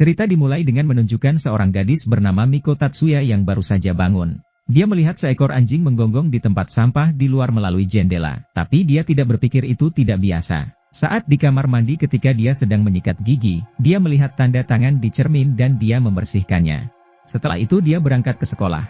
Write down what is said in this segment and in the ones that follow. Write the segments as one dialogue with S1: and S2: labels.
S1: Cerita dimulai dengan menunjukkan seorang gadis bernama Miko Tatsuya yang baru saja bangun. Dia melihat seekor anjing menggonggong di tempat sampah di luar melalui jendela, tapi dia tidak berpikir itu tidak biasa. Saat di kamar mandi ketika dia sedang menyikat gigi, dia melihat tanda tangan di cermin dan dia membersihkannya. Setelah itu dia berangkat ke sekolah.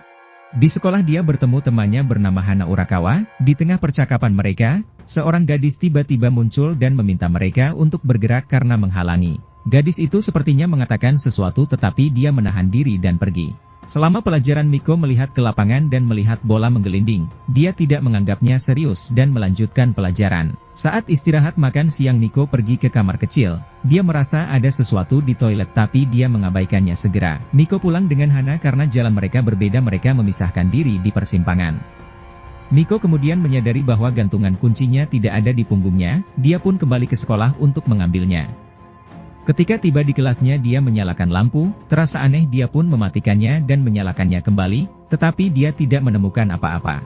S1: Di sekolah dia bertemu temannya bernama Hana Urakawa. Di tengah percakapan mereka, seorang gadis tiba-tiba muncul dan meminta mereka untuk bergerak karena menghalangi. Gadis itu sepertinya mengatakan sesuatu tetapi dia menahan diri dan pergi. Selama pelajaran Miko melihat ke lapangan dan melihat bola menggelinding. Dia tidak menganggapnya serius dan melanjutkan pelajaran. Saat istirahat makan siang Miko pergi ke kamar kecil. Dia merasa ada sesuatu di toilet tapi dia mengabaikannya segera. Miko pulang dengan Hana karena jalan mereka berbeda, mereka memisahkan diri di persimpangan. Miko kemudian menyadari bahwa gantungan kuncinya tidak ada di punggungnya, dia pun kembali ke sekolah untuk mengambilnya. Ketika tiba di kelasnya dia menyalakan lampu, terasa aneh dia pun mematikannya dan menyalakannya kembali, tetapi dia tidak menemukan apa-apa.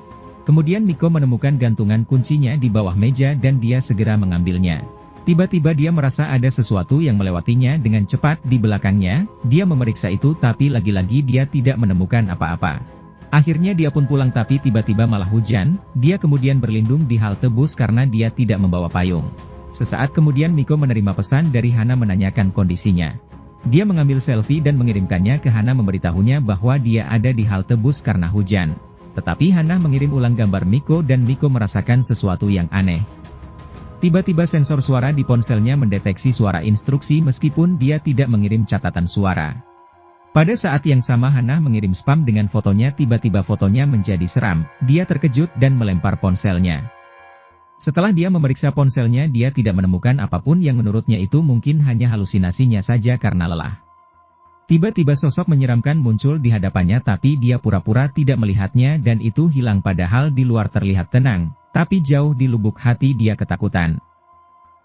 S1: Kemudian Miko menemukan gantungan kuncinya di bawah meja dan dia segera mengambilnya. Tiba-tiba dia merasa ada sesuatu yang melewatinya dengan cepat di belakangnya, dia memeriksa itu tapi lagi-lagi dia tidak menemukan apa-apa. Akhirnya dia pun pulang tapi tiba-tiba malah hujan, dia kemudian berlindung di halte bus karena dia tidak membawa payung. Sesaat kemudian Miko menerima pesan dari Hana menanyakan kondisinya. Dia mengambil selfie dan mengirimkannya ke Hana memberitahunya bahwa dia ada di halte bus karena hujan. Tetapi Hana mengirim ulang gambar Miko dan Miko merasakan sesuatu yang aneh. Tiba-tiba sensor suara di ponselnya mendeteksi suara instruksi meskipun dia tidak mengirim catatan suara. Pada saat yang sama Hana mengirim spam dengan fotonya, tiba-tiba fotonya menjadi seram. Dia terkejut dan melempar ponselnya. Setelah dia memeriksa ponselnya dia tidak menemukan apapun yang menurutnya itu mungkin hanya halusinasinya saja karena lelah. Tiba-tiba sosok menyeramkan muncul di hadapannya tapi dia pura-pura tidak melihatnya dan itu hilang padahal di luar terlihat tenang, tapi jauh di lubuk hati dia ketakutan.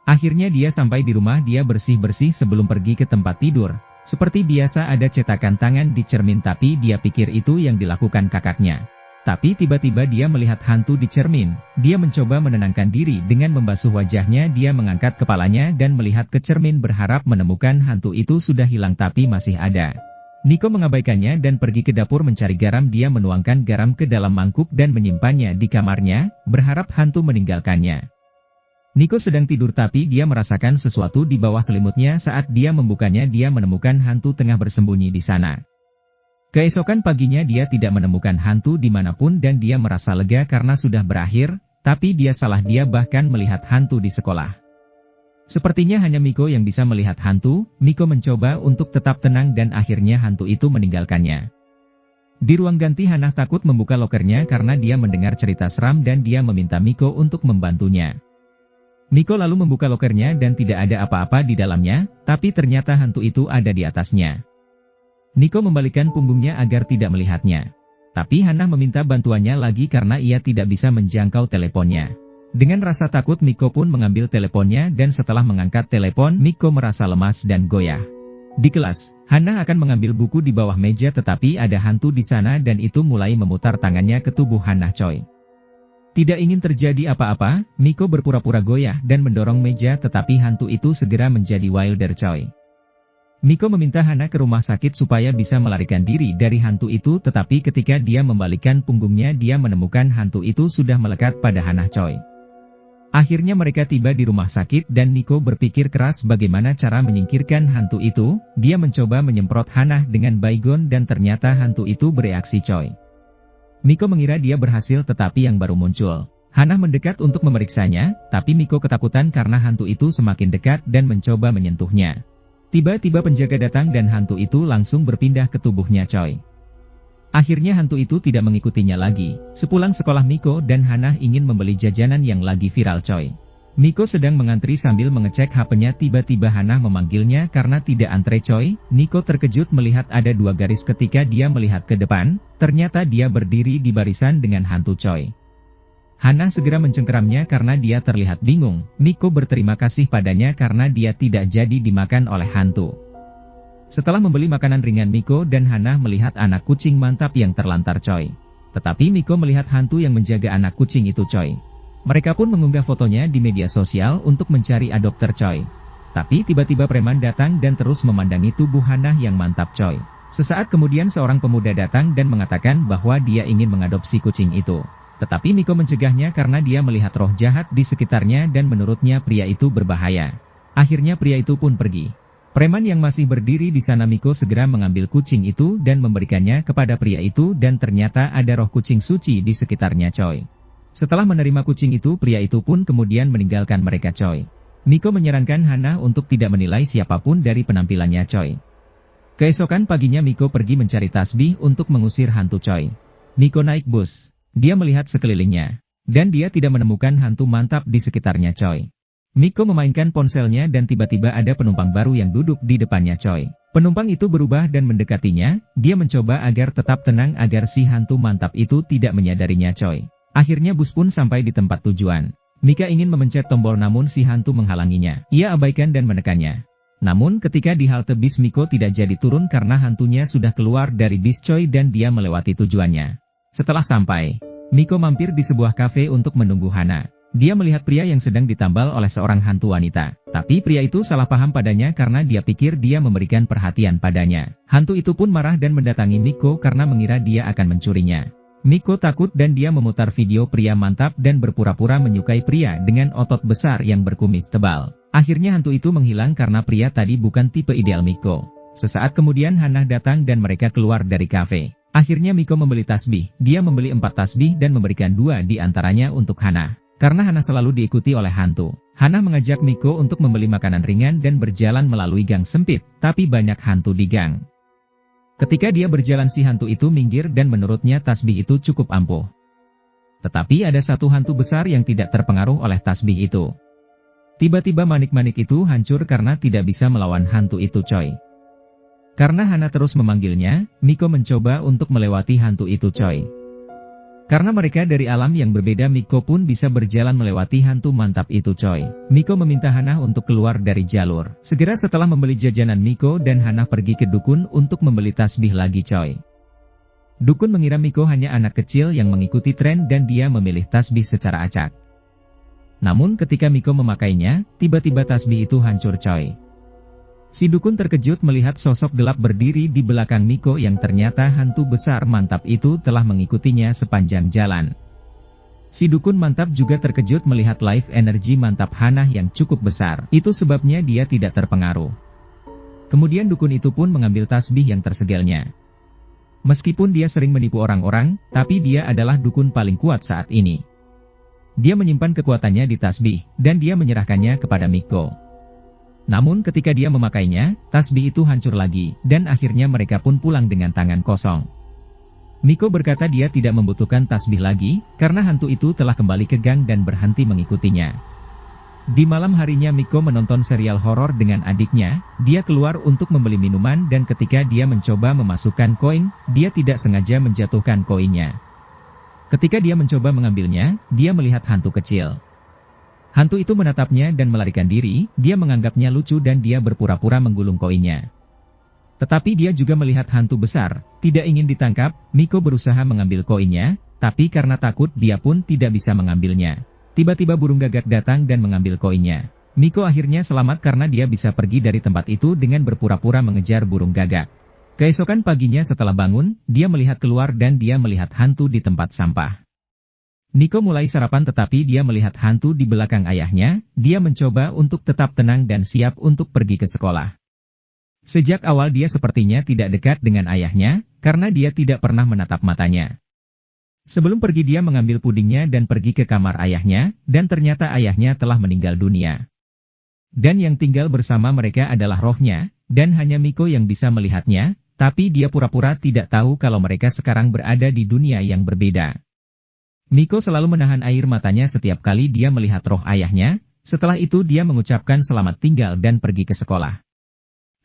S1: Akhirnya dia sampai di rumah, dia bersih-bersih sebelum pergi ke tempat tidur. Seperti biasa ada cetakan tangan di cermin tapi dia pikir itu yang dilakukan kakaknya. Tapi tiba-tiba dia melihat hantu di cermin. Dia mencoba menenangkan diri dengan membasuh wajahnya, dia mengangkat kepalanya dan melihat ke cermin berharap menemukan hantu itu sudah hilang tapi masih ada. Miko mengabaikannya dan pergi ke dapur mencari garam, dia menuangkan garam ke dalam mangkuk dan menyimpannya di kamarnya, berharap hantu meninggalkannya. Miko sedang tidur tapi dia merasakan sesuatu di bawah selimutnya. Saat dia membukanya dia menemukan hantu tengah bersembunyi di sana. Keesokan paginya dia tidak menemukan hantu dimanapun dan dia merasa lega karena sudah berakhir, tapi dia salah, dia bahkan melihat hantu di sekolah. Sepertinya hanya Miko yang bisa melihat hantu. Miko mencoba untuk tetap tenang dan akhirnya hantu itu meninggalkannya. Di ruang ganti Hana takut membuka lokernya karena dia mendengar cerita seram dan dia meminta Miko untuk membantunya. Miko lalu membuka lokernya dan tidak ada apa-apa di dalamnya, tapi ternyata hantu itu ada di atasnya. Miko membalikkan punggungnya agar tidak melihatnya. Tapi Hana meminta bantuannya lagi karena ia tidak bisa menjangkau teleponnya. Dengan rasa takut Miko pun mengambil teleponnya dan setelah mengangkat telepon Miko merasa lemas dan goyah. Di kelas, Hana akan mengambil buku di bawah meja tetapi ada hantu di sana dan itu mulai memutar tangannya ke tubuh Hana Choi. Tidak ingin terjadi apa-apa, Miko berpura-pura goyah dan mendorong meja tetapi hantu itu segera menjadi Wilder Choi. Miko meminta Hana ke rumah sakit supaya bisa melarikan diri dari hantu itu tetapi ketika dia membalikkan punggungnya dia menemukan hantu itu sudah melekat pada Hana Choi. Akhirnya mereka tiba di rumah sakit dan Miko berpikir keras bagaimana cara menyingkirkan hantu itu. Dia mencoba menyemprot Hana dengan baygon dan ternyata hantu itu bereaksi Choi. Miko mengira dia berhasil tetapi yang baru muncul. Hana mendekat untuk memeriksanya, tapi Miko ketakutan karena hantu itu semakin dekat dan mencoba menyentuhnya. Tiba-tiba penjaga datang dan hantu itu langsung berpindah ke tubuhnya Choi. Akhirnya hantu itu tidak mengikutinya lagi. Sepulang sekolah Miko dan Hana ingin membeli jajanan yang lagi viral Choi. Miko sedang mengantri sambil mengecek HP-nya, tiba-tiba Hana memanggilnya karena tidak antre Choi. Miko terkejut melihat ada 2 garis ketika dia melihat ke depan, ternyata dia berdiri di barisan dengan hantu Choi. Hana segera mencengkeramnya karena dia terlihat bingung. Miko berterima kasih padanya karena dia tidak jadi dimakan oleh hantu. Setelah membeli makanan ringan Miko dan Hana melihat anak kucing mantap yang terlantar Choi. Tetapi Miko melihat hantu yang menjaga anak kucing itu Choi. Mereka pun mengunggah fotonya di media sosial untuk mencari adopter Choi. Tapi tiba-tiba preman datang dan terus memandangi tubuh Hana yang mantap coy. Sesaat kemudian seorang pemuda datang dan mengatakan bahwa dia ingin mengadopsi kucing itu. Tetapi Miko mencegahnya karena dia melihat roh jahat di sekitarnya dan menurutnya pria itu berbahaya. Akhirnya pria itu pun pergi. Preman yang masih berdiri di sana Miko segera mengambil kucing itu dan memberikannya kepada pria itu dan ternyata ada roh kucing suci di sekitarnya coy. Setelah menerima kucing itu pria itu pun kemudian meninggalkan mereka coy. Miko menyarankan Hana untuk tidak menilai siapapun dari penampilannya coy. Keesokan paginya Miko pergi mencari tasbih untuk mengusir hantu coy. Miko naik bus. Dia melihat sekelilingnya. Dan dia tidak menemukan hantu mantap di sekitarnya coy. Miko memainkan ponselnya dan tiba-tiba ada penumpang baru yang duduk di depannya coy. Penumpang itu berubah dan mendekatinya, dia mencoba agar tetap tenang agar si hantu mantap itu tidak menyadarinya coy. Akhirnya bus pun sampai di tempat tujuan. Mika ingin memencet tombol namun si hantu menghalanginya. Ia abaikan dan menekannya. Namun ketika di halte bis Miko tidak jadi turun karena hantunya sudah keluar dari bis coy dan dia melewati tujuannya. Setelah sampai, Miko mampir di sebuah kafe untuk menunggu Hana. Dia melihat pria yang sedang ditambal oleh seorang hantu wanita. Tapi pria itu salah paham padanya karena dia pikir dia memberikan perhatian padanya. Hantu itu pun marah dan mendatangi Miko karena mengira dia akan mencurinya. Miko takut dan dia memutar video pria mantap dan berpura-pura menyukai pria dengan otot besar yang berkumis tebal. Akhirnya hantu itu menghilang karena pria tadi bukan tipe ideal Miko. Sesaat kemudian Hana datang dan mereka keluar dari kafe. Akhirnya Miko membeli tasbih. Dia membeli 4 tasbih dan memberikan 2 di antaranya untuk Hana. Karena Hana selalu diikuti oleh hantu. Hana mengajak Miko untuk membeli makanan ringan dan berjalan melalui gang sempit, tapi banyak hantu di gang. Ketika dia berjalan si hantu itu minggir dan menurutnya tasbih itu cukup ampuh. Tetapi ada satu hantu besar yang tidak terpengaruh oleh tasbih itu. Tiba-tiba manik-manik itu hancur karena tidak bisa melawan hantu itu coy. Karena Hana terus memanggilnya, Miko mencoba untuk melewati hantu itu coy. Karena mereka dari alam yang berbeda Miko pun bisa berjalan melewati hantu mantap itu coy. Miko meminta Hana untuk keluar dari jalur. Segera setelah membeli jajanan Miko dan Hana pergi ke dukun untuk membeli tasbih lagi coy. Dukun mengira Miko hanya anak kecil yang mengikuti tren dan dia memilih tasbih secara acak. Namun ketika Miko memakainya, tiba-tiba tasbih itu hancur coy. Si dukun terkejut melihat sosok gelap berdiri di belakang Miko yang ternyata hantu besar mantap itu telah mengikutinya sepanjang jalan. Si dukun mantap juga terkejut melihat life energy mantap Hana yang cukup besar. Itu sebabnya dia tidak terpengaruh. Kemudian dukun itu pun mengambil tasbih yang tersegelnya. Meskipun dia sering menipu orang-orang, tapi dia adalah dukun paling kuat saat ini. Dia menyimpan kekuatannya di tasbih, dan dia menyerahkannya kepada Miko. Namun ketika dia memakainya, tasbih itu hancur lagi, dan akhirnya mereka pun pulang dengan tangan kosong. Miko berkata dia tidak membutuhkan tasbih lagi, karena hantu itu telah kembali ke gang dan berhenti mengikutinya. Di malam harinya Miko menonton serial horor dengan adiknya, dia keluar untuk membeli minuman dan ketika dia mencoba memasukkan koin, dia tidak sengaja menjatuhkan koinnya. Ketika dia mencoba mengambilnya, dia melihat hantu kecil. Hantu itu menatapnya dan melarikan diri, dia menganggapnya lucu dan dia berpura-pura menggulung koinnya. Tetapi dia juga melihat hantu besar, tidak ingin ditangkap, Miko berusaha mengambil koinnya, tapi karena takut dia pun tidak bisa mengambilnya. Tiba-tiba burung gagak datang dan mengambil koinnya. Miko akhirnya selamat karena dia bisa pergi dari tempat itu dengan berpura-pura mengejar burung gagak. Keesokan paginya setelah bangun, dia melihat keluar dan dia melihat hantu di tempat sampah. Miko mulai sarapan tetapi dia melihat hantu di belakang ayahnya, dia mencoba untuk tetap tenang dan siap untuk pergi ke sekolah. Sejak awal dia sepertinya tidak dekat dengan ayahnya, karena dia tidak pernah menatap matanya. Sebelum pergi dia mengambil pudingnya dan pergi ke kamar ayahnya, dan ternyata ayahnya telah meninggal dunia. Dan yang tinggal bersama mereka adalah rohnya, dan hanya Miko yang bisa melihatnya, tapi dia pura-pura tidak tahu kalau mereka sekarang berada di dunia yang berbeda. Miko selalu menahan air matanya setiap kali dia melihat roh ayahnya, setelah itu dia mengucapkan selamat tinggal dan pergi ke sekolah.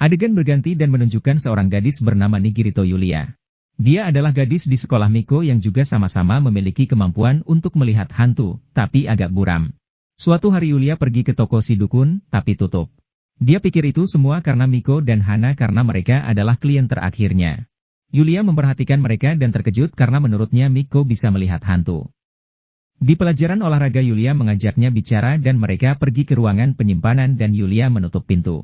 S1: Adegan berganti dan menunjukkan seorang gadis bernama Nigirito Yulia. Dia adalah gadis di sekolah Miko yang juga sama-sama memiliki kemampuan untuk melihat hantu, tapi agak buram. Suatu hari Yulia pergi ke toko si dukun, tapi tutup. Dia pikir itu semua karena Miko dan Hana karena mereka adalah klien terakhirnya. Yulia memperhatikan mereka dan terkejut karena menurutnya Miko bisa melihat hantu. Di pelajaran olahraga Yulia mengajaknya bicara dan mereka pergi ke ruangan penyimpanan dan Yulia menutup pintu.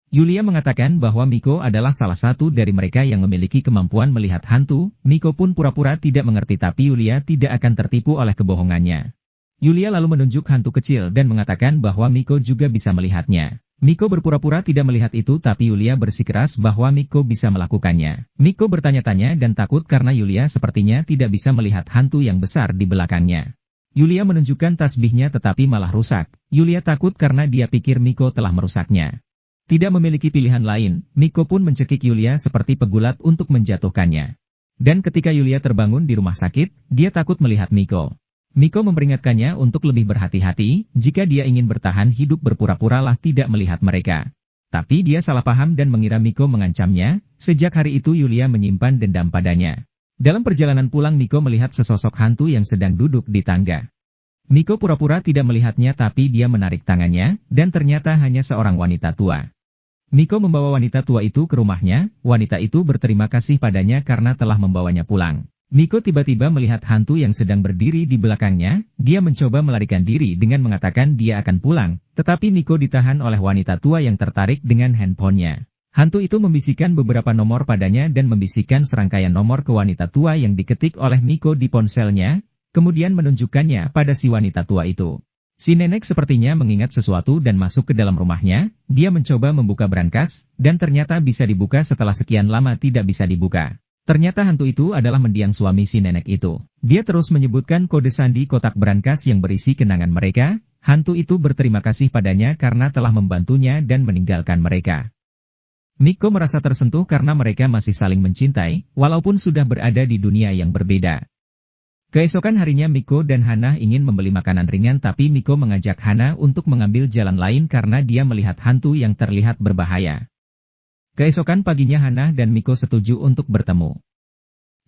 S1: Yulia mengatakan bahwa Miko adalah salah satu dari mereka yang memiliki kemampuan melihat hantu. Miko pun pura-pura tidak mengerti tapi Yulia tidak akan tertipu oleh kebohongannya. Yulia lalu menunjuk hantu kecil dan mengatakan bahwa Miko juga bisa melihatnya. Miko berpura-pura tidak melihat itu tapi Yulia bersikeras bahwa Miko bisa melakukannya. Miko bertanya-tanya dan takut karena Yulia sepertinya tidak bisa melihat hantu yang besar di belakangnya. Yulia menunjukkan tasbihnya tetapi malah rusak. Yulia takut karena dia pikir Miko telah merusaknya. Tidak memiliki pilihan lain, Miko pun mencekik Yulia seperti pegulat untuk menjatuhkannya. Dan ketika Yulia terbangun di rumah sakit, dia takut melihat Miko. Miko memperingatkannya untuk lebih berhati-hati, jika dia ingin bertahan hidup berpura-puralah tidak melihat mereka. Tapi dia salah paham dan mengira Miko mengancamnya, sejak hari itu Yulia menyimpan dendam padanya. Dalam perjalanan pulang Miko melihat sesosok hantu yang sedang duduk di tangga. Miko pura-pura tidak melihatnya tapi dia menarik tangannya, dan ternyata hanya seorang wanita tua. Miko membawa wanita tua itu ke rumahnya, wanita itu berterima kasih padanya karena telah membawanya pulang. Miko tiba-tiba melihat hantu yang sedang berdiri di belakangnya, dia mencoba melarikan diri dengan mengatakan dia akan pulang, tetapi Miko ditahan oleh wanita tua yang tertarik dengan handphonenya. Hantu itu membisikkan beberapa nomor padanya dan membisikkan serangkaian nomor ke wanita tua yang diketik oleh Miko di ponselnya, kemudian menunjukkannya pada si wanita tua itu. Si nenek sepertinya mengingat sesuatu dan masuk ke dalam rumahnya, dia mencoba membuka brankas, dan ternyata bisa dibuka setelah sekian lama tidak bisa dibuka. Ternyata hantu itu adalah mendiang suami si nenek itu. Dia terus menyebutkan kode sandi kotak brankas yang berisi kenangan mereka, hantu itu berterima kasih padanya karena telah membantunya dan meninggalkan mereka. Miko merasa tersentuh karena mereka masih saling mencintai, walaupun sudah berada di dunia yang berbeda. Keesokan harinya Miko dan Hana ingin membeli makanan ringan tapi Miko mengajak Hana untuk mengambil jalan lain karena dia melihat hantu yang terlihat berbahaya. Keesokan paginya Hana dan Miko setuju untuk bertemu.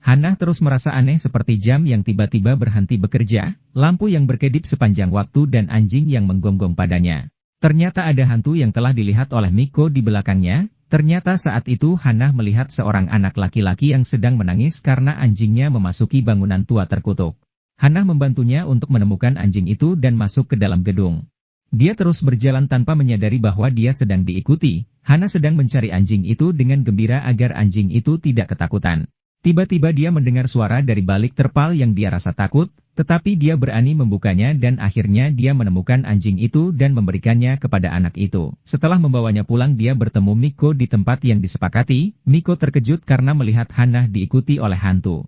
S1: Hana terus merasa aneh seperti jam yang tiba-tiba berhenti bekerja, lampu yang berkedip sepanjang waktu dan anjing yang menggonggong padanya. Ternyata ada hantu yang telah dilihat oleh Miko di belakangnya. Ternyata saat itu Hana melihat seorang anak laki-laki yang sedang menangis karena anjingnya memasuki bangunan tua terkutuk. Hana membantunya untuk menemukan anjing itu dan masuk ke dalam gedung. Dia terus berjalan tanpa menyadari bahwa dia sedang diikuti. Hana sedang mencari anjing itu dengan gembira agar anjing itu tidak ketakutan. Tiba-tiba dia mendengar suara dari balik terpal yang dia rasa takut, tetapi dia berani membukanya dan akhirnya dia menemukan anjing itu dan memberikannya kepada anak itu. Setelah membawanya pulang dia bertemu Miko di tempat yang disepakati. Miko terkejut karena melihat Hana diikuti oleh hantu.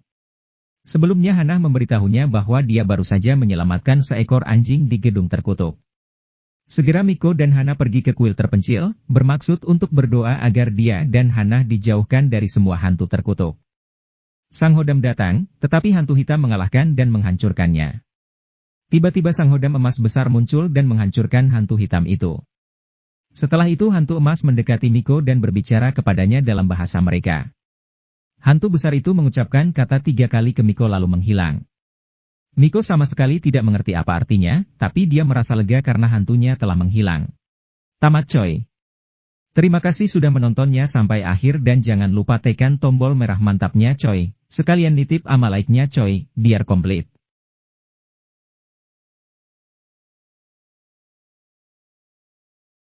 S1: Sebelumnya Hana memberitahunya bahwa dia baru saja menyelamatkan seekor anjing di gedung terkutuk. Segera Miko dan Hana pergi ke kuil terpencil, bermaksud untuk berdoa agar dia dan Hana dijauhkan dari semua hantu terkutuk. Sang Hodam datang, tetapi hantu hitam mengalahkan dan menghancurkannya. Tiba-tiba Sang Hodam emas besar muncul dan menghancurkan hantu hitam itu. Setelah itu hantu emas mendekati Miko dan berbicara kepadanya dalam bahasa mereka. Hantu besar itu mengucapkan kata 3 kali ke Miko lalu menghilang. Miko sama sekali tidak mengerti apa artinya, tapi dia merasa lega karena hantunya telah menghilang. Tamat coy. Terima kasih sudah menontonnya sampai akhir dan jangan lupa tekan tombol merah mantapnya coy. Sekalian nitip ama like-nya coy, biar komplit.